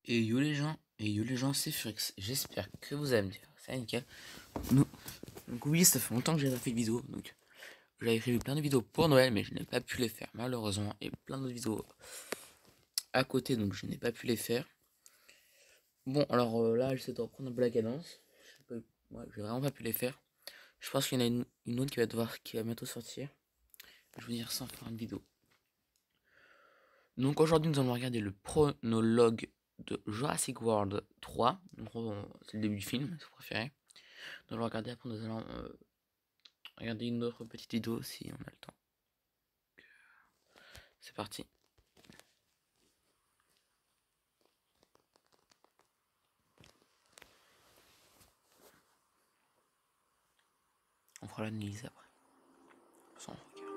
Et yo les gens, c'est Frix. J'espère que vous allez me dire. C'est nickel. Nous, donc oui, ça fait longtemps que j'ai pas fait de vidéo. Donc j'avais prévu plein de vidéos pour Noël, mais je n'ai pas pu les faire malheureusement. Et plein d'autres vidéos à côté, donc je n'ai pas pu les faire. Bon, alors là, j'essaie de reprendre un peu la cadence. J'ai vraiment pas pu les faire. Je pense qu'il y en a une autre qui va bientôt sortir. Je vais dire sans faire une vidéo. Donc aujourd'hui, nous allons regarder le prologue de Jurassic World 3. Donc c'est le début du film, si vous préférez. Nous allons regarder, après nous allons regarder une autre petite vidéo si on a le temps. C'est parti. On fera l'analyse après. Sans regard.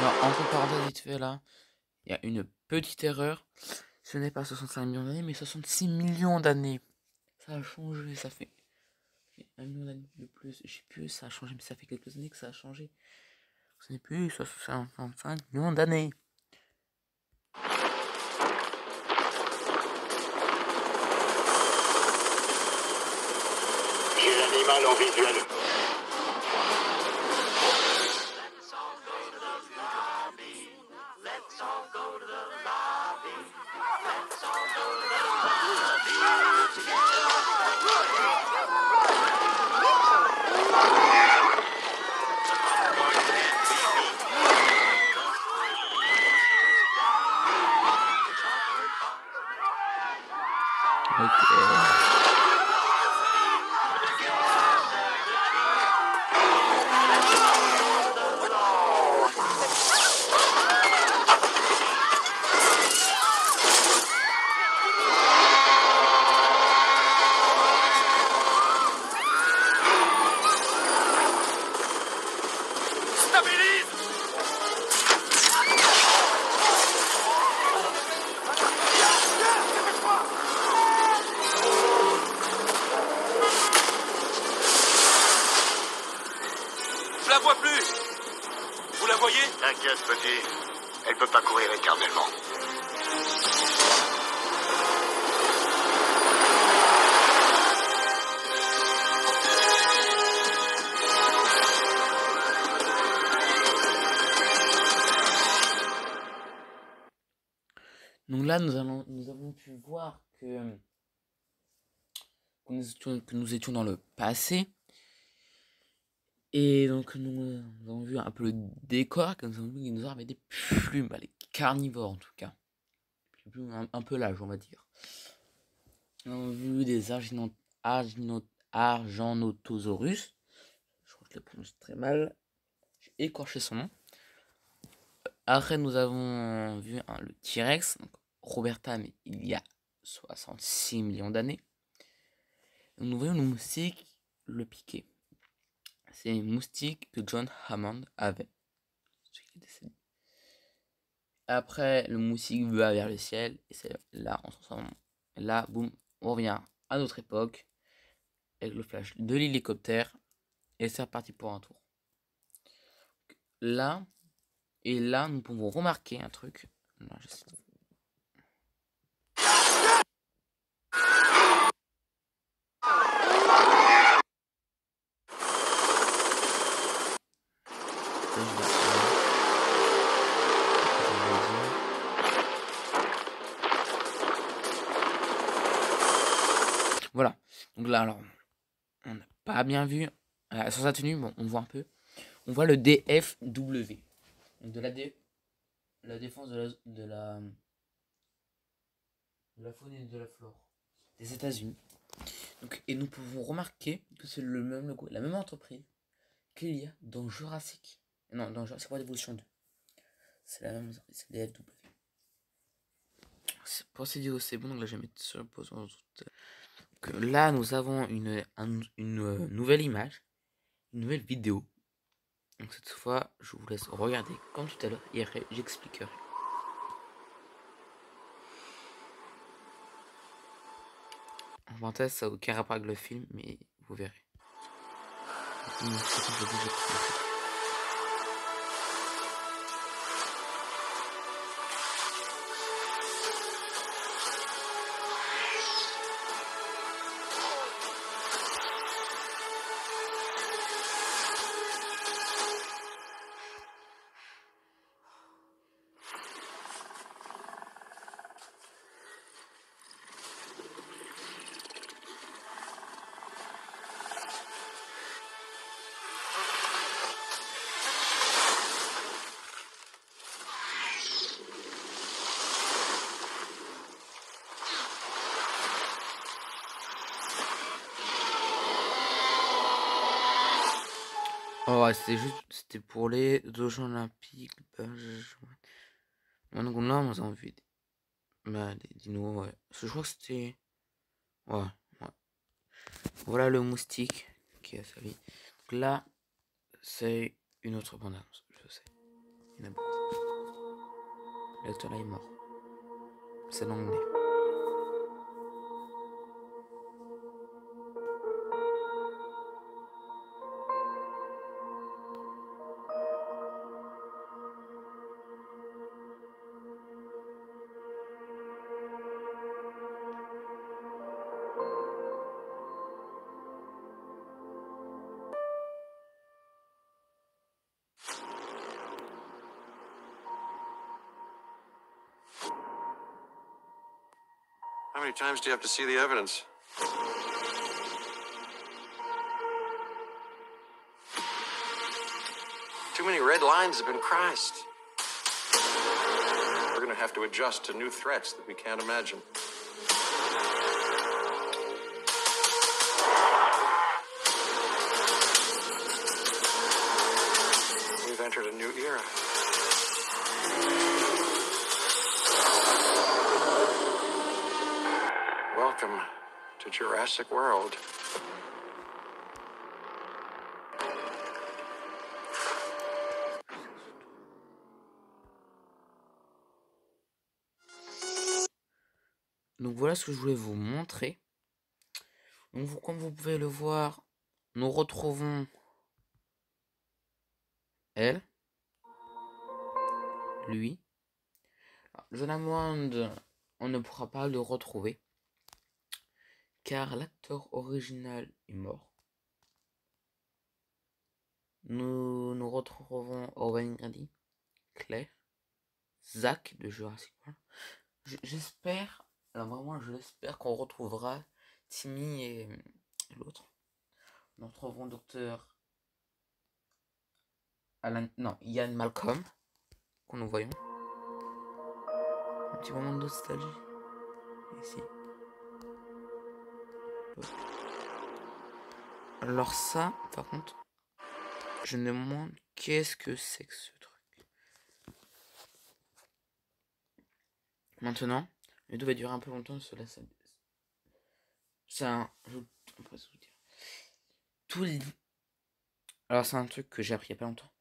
Alors, entre parenthèses vite fait là, il y a une petite erreur. Ce n'est pas 65 millions d'années, mais 66 millions d'années. Ça a changé, ça fait 1 million d'années de plus. Je sais plus, ça a changé, mais ça fait quelques années que ça a changé. Ce n'est plus 65 millions d'années. animal en visuel. Je la vois plus. Vous la voyez? T'inquiète, petit. Elle peut pas courir éternellement. Donc là, nous avons pu voir que nous étions dans le passé. Et donc nous avons vu un peu le décor, que nous avons vu que les dinosaures avaient des plumes, bah, les carnivores en tout cas. Des plumes un peu larges, on va dire. Nous avons vu des Argenotosaurus. Je crois que je l'ai prononcé très mal. J'ai écorché son nom. Après, nous avons vu le T-Rex, donc Roberta, mais il y a 66 millions d'années. Nous voyons le moustique, le piquet. C'est un moustique que John Hammond avait. Celui qui est décédé. Après, le moustique va vers le ciel. Et c'est là, on s'en sort. Là, boum, on revient à notre époque. Avec le flash de l'hélicoptère. Et c'est reparti pour un tour. Là, et là, nous pouvons remarquer un truc. Là, voilà. Donc là, alors, on n'a pas bien vu. Sur sa tenue, bon, on voit un peu. On voit le DFW. Donc la défense de la faune et de la flore des États-Unis. Donc, et nous pouvons remarquer que c'est le même logo, la même entreprise qu'il y a dans Jurassic. Non, dans Jurassic World Evolution 2. C'est la même, c'est DFW. Pour ces vidéos, c'est bon, donc là je vais mettre sur pause. Donc, là, nous avons une nouvelle image, une nouvelle vidéo. Donc cette fois, je vous laisse regarder comme tout à l'heure et après j'expliquerai. En parenthèse, ça n'a aucun rapport avec le film, mais vous verrez. Oh, ouais, c'était pour les Jeux Olympiques. Donc là, on a vu des dinos, ouais. Je crois que c'était. Ouais, ouais. Voilà le moustique qui a sa vie. Donc là, c'est une autre bande-annonce, je sais. Il y en a beaucoup. L'acteur là est mort. C'est l'anglais. many times do you have to see the evidence? Too many red lines have been crossed. We're going to have to adjust to new threats that we can't imagine. We've entered a new era. Welcome to Jurassic World. Donc voilà ce que je voulais vous montrer. Donc comme vous pouvez le voir, nous retrouvons elle, lui. Alors, John Hammond, on ne pourra pas le retrouver car l'acteur original est mort. Nous retrouvons Owen Grady, Claire, Zach de Jurassic World. J'espère, alors vraiment je l'espère qu'on retrouvera Timmy et l'autre. Nous retrouverons Docteur Ian Malcolm, qu'on nous voyons. Un petit moment de nostalgie. Ici. Alors ça, par contre, je me demande qu'est-ce que c'est que ce truc. Maintenant, il devait durer un peu longtemps, cela ça. C'est un. Je ne peux pas vous dire. Tous les. Alors c'est un truc que j'ai appris il y a pas longtemps.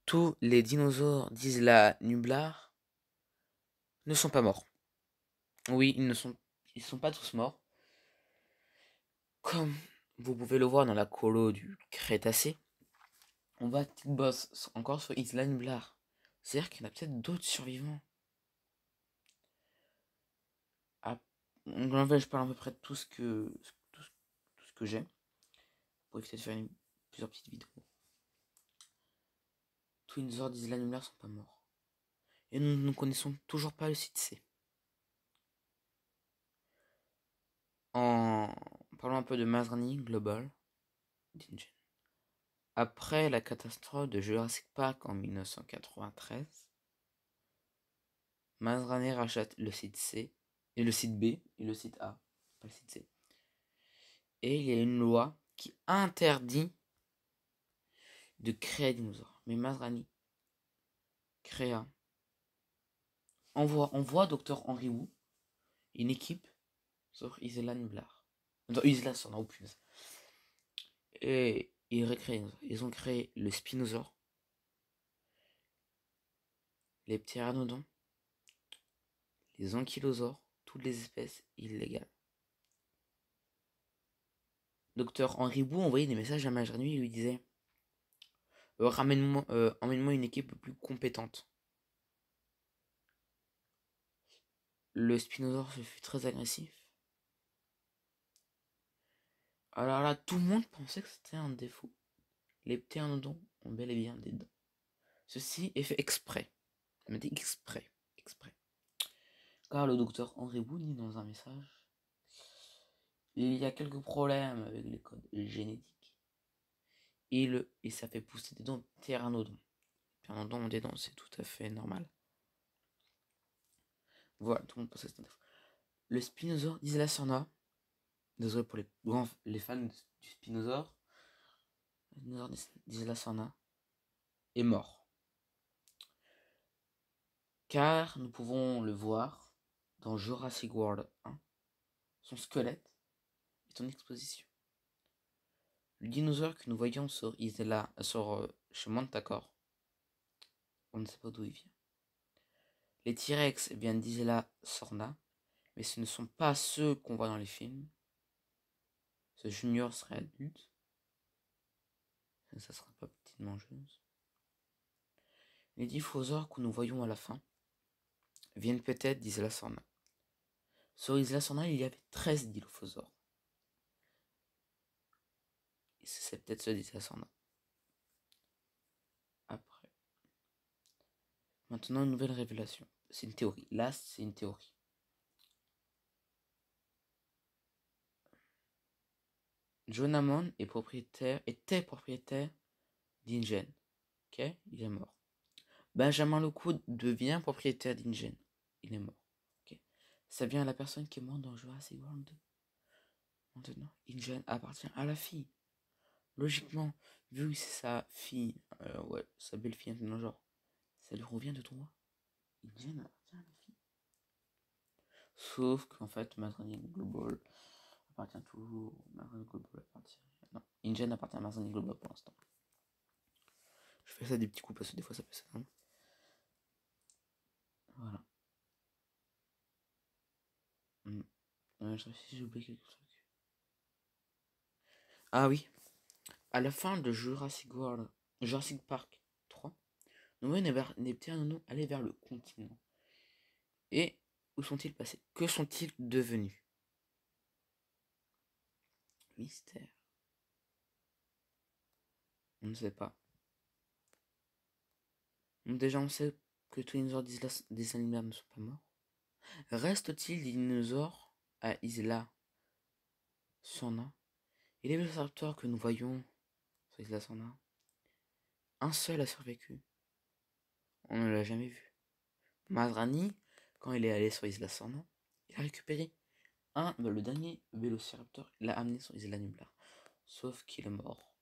Tous les dinosaures d'Isla Nublar ne sont pas morts. Oui, ils sont pas tous morts. Comme vous pouvez le voir dans la colo du Crétacé, on va boss encore sur Isla Nublar. C'est-à-dire qu'il y en a peut-être d'autres survivants. En fait, je parle à peu près de tout ce que j'ai. Pour éviter de faire plusieurs petites vidéos. Tous les dinosaures d'Isla Nublar sont pas morts. Et nous ne connaissons toujours pas le site C. En parlant un peu de Masrani Global, après la catastrophe de Jurassic Park en 1993, Masrani rachète le site C, et le site B, et le site A, pas le site C. Et il y a une loi qui interdit de créer des dinosaures. Mais Masrani envoie Dr Henry Wu, une équipe sur Isla Nublar. Dans Isla Sorna, punaise. Et ils ont créé le Spinosaure, les ptéranodons, les ankylosaures, toutes les espèces illégales. Docteur Henry Wu envoyait des messages à Masrani et lui disait emmène-moi une équipe plus compétente. Le Spinosaure fut très agressif. Alors là, tout le monde pensait que c'était un défaut. Les ptéranodons ont bel et bien des dents. Ceci est fait exprès. Ça m'a dit exprès. Car le docteur Henry Wu dit dans un message, il y a quelques problèmes avec les codes génétiques. Et ça fait pousser des dents ptéranodons. Les ptéranodons ont des dents, c'est tout à fait normal. Voilà, tout le monde pense que c'est un défaut. Le Spinosaure d'Isla Sorna, désolé pour les fans du Spinosaure, le dinosaure d'Isla Sorna est mort. Car nous pouvons le voir dans Jurassic World 1. Son squelette est en exposition. Le dinosaure que nous voyons chez Manticore, on ne sait pas d'où il vient. Les T-Rex viennent d'Isla Sorna, mais ce ne sont pas ceux qu'on voit dans les films. Ce junior serait adulte. Ça sera pas petite mangeuse. Les diphosaures que nous voyons à la fin viennent peut-être d'Isla Sorna. Sur Isla Sorna, il y avait 13 dilophosaures. Et c'est peut-être ceux d'Isla Sorna. Après. Maintenant, une nouvelle révélation. C'est une théorie. Là, c'est une théorie. John Hammond était propriétaire d'InGen. Ok, il est mort. Benjamin Lockwood devient propriétaire d'InGen. Il est mort. Ok. C'est bien la personne qui est morte dans Jurassic World 2. Maintenant, InGen appartient à la fille. Logiquement, vu que c'est sa fille, ouais, sa belle-fille maintenant, genre, ça lui revient de droit. InGen appartient à la fille. Sauf qu'en fait, Mazrani Global appartient toujours. Mazrani Global appartient. Non, InGen appartient à Mazrani Global pour l'instant. Je fais ça des petits coups parce que des fois ça peut s'éteindre. Voilà. Je sais si j'ai oublié quelque chose. Ah oui. À la fin de Jurassic Park 3, nous voyons des petits anonos aller vers le continent. Et où sont-ils passés? Que sont-ils devenus? Mystère. On ne sait pas. Donc déjà, on sait que tous les dinosaures des animaux ne sont pas morts. Reste-t-il des dinosaures à Isla Sorna? Et les vélociraptors que nous voyons sur Isla Sorna, un seul a survécu. On ne l'a jamais vu. Mazrani, quand il est allé sur Isla Sorna, il a récupéré le dernier vélociraptor, il l'a amené sur Isla Nublar. Sauf qu'il est mort.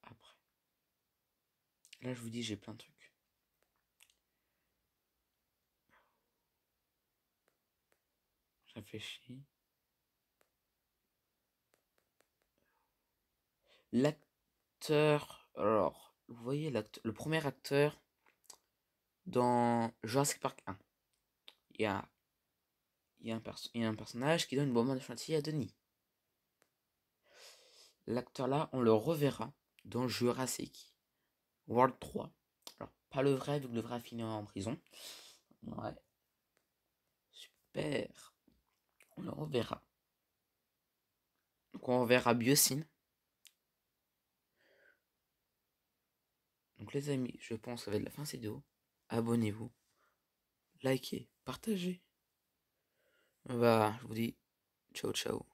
Après. Là, je vous dis, j'ai plein de trucs. Je réfléchis. L'acteur. Alors, vous voyez le premier acteur dans Jurassic Park 1. Il y a un personnage qui donne une bombe de chantilly à Denis. L'acteur là, on le reverra dans Jurassic World 3. Alors, pas le vrai, vu que le vrai a fini en prison. Ouais. Super. On le reverra. Donc on reverra Biosyn. Donc les amis, je pense que ça va être la fin de cette vidéo. Abonnez-vous. Likez. Partagez. Bah, je vous dis ciao ciao.